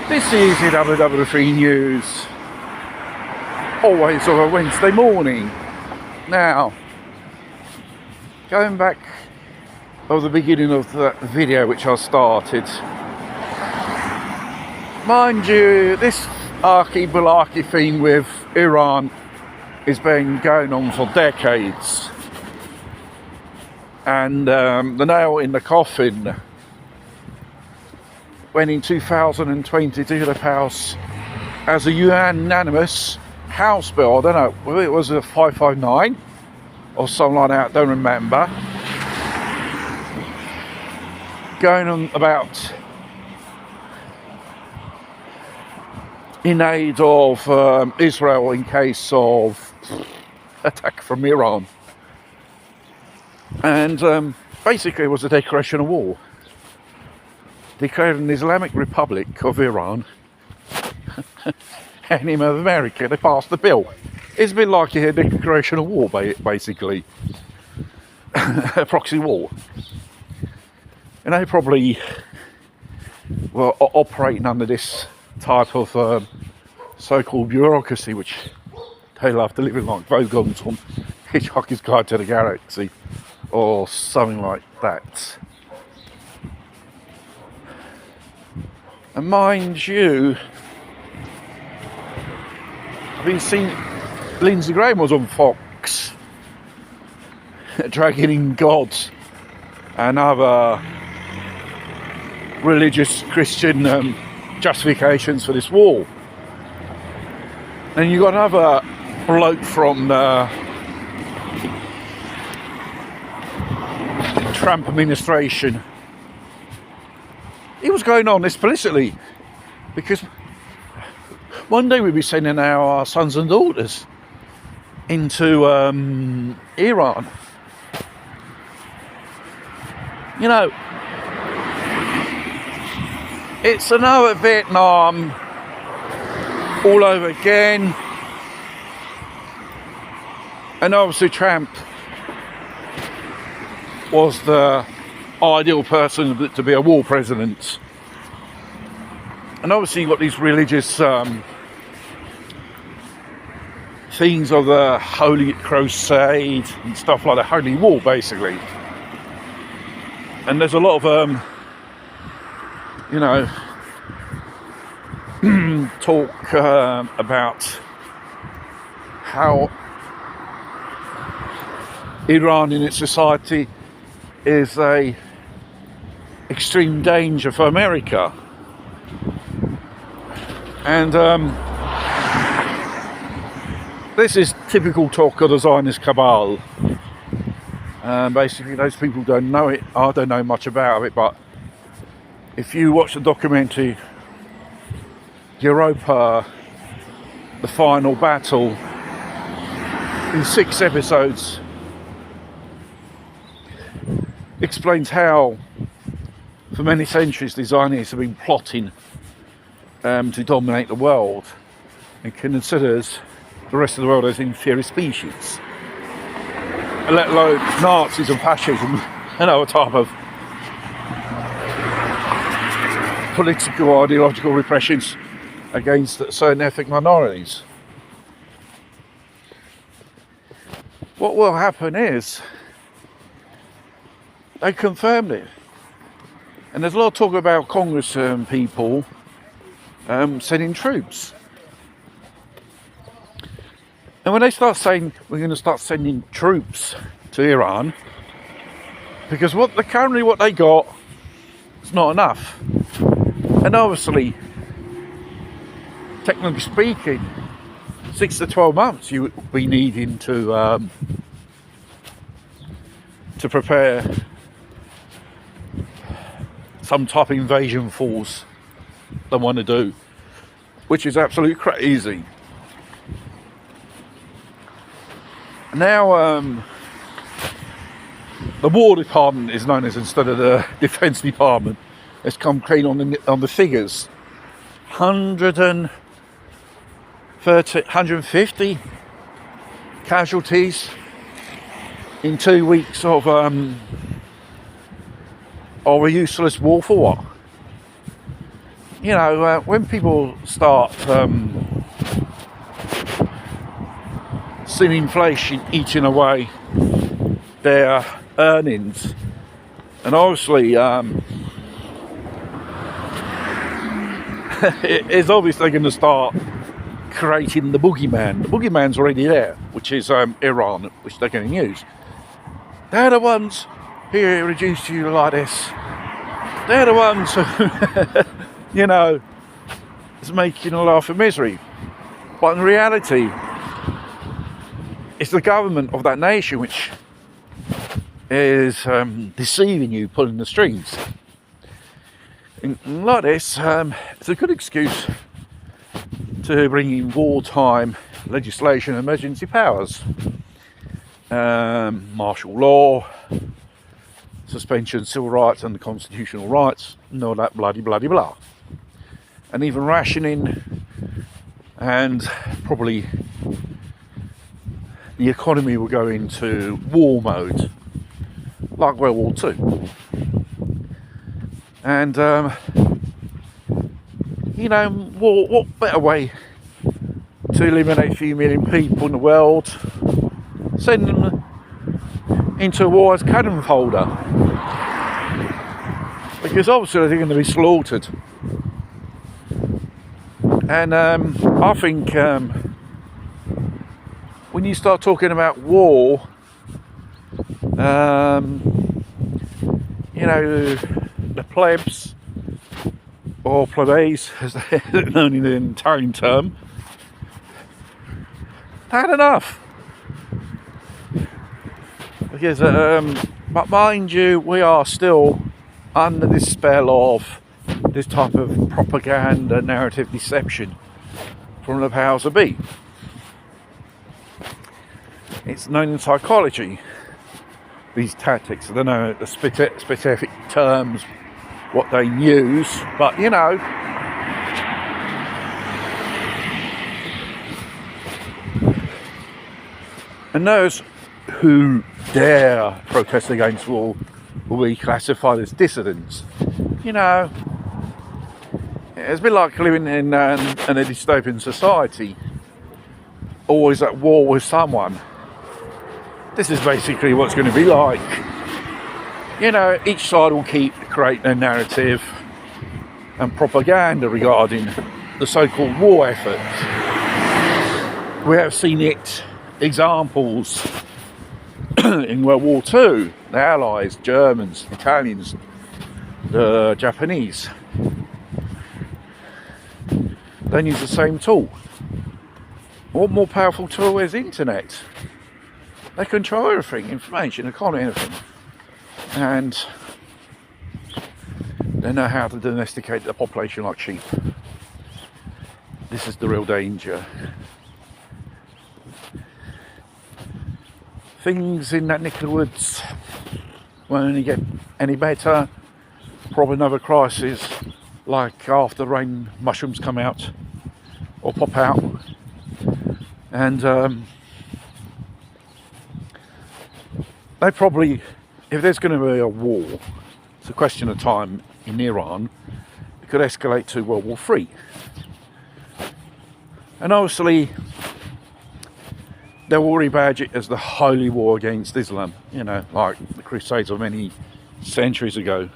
This is your WW3 News, always on a Wednesday morning. Now, going back of the beginning of that video which I started, mind you, this arky-balaki thing with Iran has been going on for decades, and the nail in the coffin when in 2022 the House, as a unanimous House bill, I don't know whether it was a 559 or something like that, I don't remember, going on about in aid of Israel in case of attack from Iran, and basically it was a declaration of war, declaring an Islamic Republic of Iran enemy of America. They passed the bill. It's a bit like a declaration of war, basically. A proxy war. And they probably were operating under this type of so-called bureaucracy, which they love to live in, like Vogons on Hitchhiker's Guide to the Galaxy, or something like that. And mind you, I've been seeing Lindsey Graham was on Fox dragging in God and other religious Christian justifications for this war. And you got another bloke from the Trump administration. It was going on explicitly, because one day we'd be sending our sons and daughters into Iran. You know, it's another Vietnam all over again. And obviously Trump was the ideal person to be a war president. And obviously you've got these religious things of the Holy Crusade and stuff like the Holy War, basically. And there's a lot of talk about how Iran in its society is a extreme danger for America. And this is typical talk of the Zionist cabal. Basically, those people don't know it. I don't know much about it, but if you watch the documentary Europa, The Final Battle, in 6 episodes, explains how for many centuries the Zionists have been plotting to dominate the world and considers the rest of the world as inferior species, let alone Nazis and fascism and other type of political ideological repressions against certain ethnic minorities. What will happen is they confirmed it, and there's a lot of talk about Congress people sending troops. And when they start saying we're going to start sending troops to Iran, because what they got is not enough. And obviously, technically speaking, 6 to 12 months you would be needing to prepare some type of invasion force they want to do, which is absolutely crazy. Now, the War Department is known as, instead of the Defence Department, it's come clean on the figures. 150 casualties in 2 weeks of a useless war for what? you know, when people start seeing inflation eating away their earnings, and obviously it's obviously going to start creating the boogeyman. The boogeyman's already there, which is Iran, which they're going to use. They're the ones who reduce you like this. They're the ones who, you know, is making a life of misery. But in reality, it's the government of that nation which is deceiving you, pulling the strings. And like this, it's a good excuse to bring in wartime legislation, emergency powers, martial law, suspension of civil rights and the constitutional rights, and all that bloody blah. And even rationing, and probably the economy will go into war mode, like World War II. And, you know, what better way to eliminate a few million people in the world? Send them into a war as cannon fodder. Because obviously they're going to be slaughtered. And I think when you start talking about war, you know, the plebs, or plebes, as they're known in the Italian term, had enough. Because, but mind you, we are still under this spell of this type of propaganda, narrative deception from the powers that be. It's known in psychology, these tactics. I don't know the specific terms, what they use, but you know, and those who dare protest against war will be classified as dissidents. You know, it's a bit like living in a dystopian society, always at war with someone. This is basically what it's going to be like. You know, each side will create their narrative and propaganda regarding the so-called war effort. We have seen examples in World War II, the Allies, Germans, Italians, the Japanese. They use the same tool. What more powerful tool is the internet? They control everything, information, economy, everything. And they know how to domesticate the population like sheep. This is the real danger. Things in that neck of the woods won't only get any better. Probably another crisis, like after rain, mushrooms come out or pop out, and they probably, if there's going to be a war, it's a question of time in Iran. It could escalate to World War III, and obviously they'll already badge it as the holy war against Islam, you know, like the Crusades of many centuries ago.